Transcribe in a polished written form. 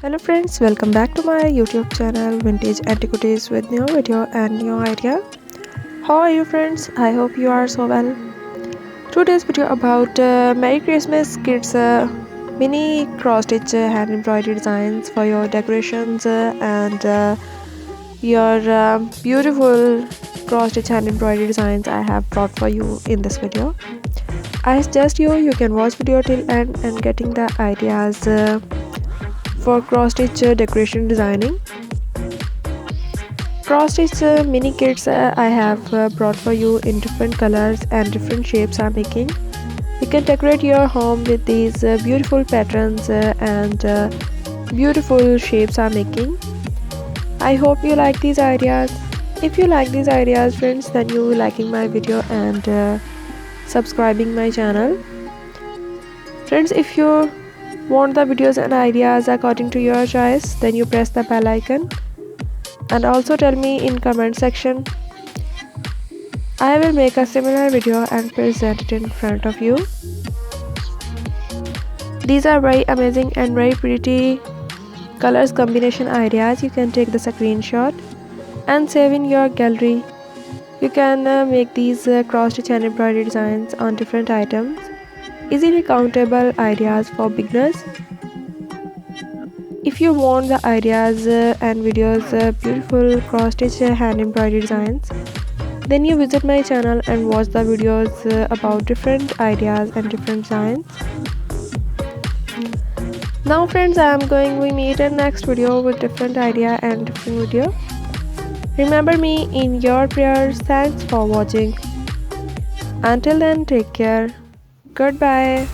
Hello friends, welcome back to my YouTube channel Vintage Antiquities with new video and new idea. How are you friends? I hope you are so well. Today's video about Merry Christmas Kids mini cross stitch hand embroidery designs for your decorations and your beautiful cross stitch hand embroidery designs I have brought for you in this video. I suggest you can watch video till end and getting the ideas for cross stitch decoration designing. Cross stitch mini kits I have brought for you in different colors and different shapes I'm making. You can decorate your home with these beautiful patterns and beautiful shapes I'm making. I hope you like these ideas. If you like these ideas friends, then you will liking my video and subscribing my channel. Friends, if you want the videos and ideas according to your choice, then you press the bell icon and also tell me in comment section. I will make a similar video and present it in front of you. These are very amazing and very pretty colors combination ideas. You can take the screenshot and save in your gallery. You can make these cross stitch and embroidery designs on different items. Easily countable ideas for beginners. If you want the ideas and videos beautiful cross stitch hand embroidery designs, then you visit my channel and watch the videos about different ideas and different designs. Now friends, we meet in next video with different idea and different video. Remember me in your prayers. Thanks for watching. Until then, take care. Goodbye.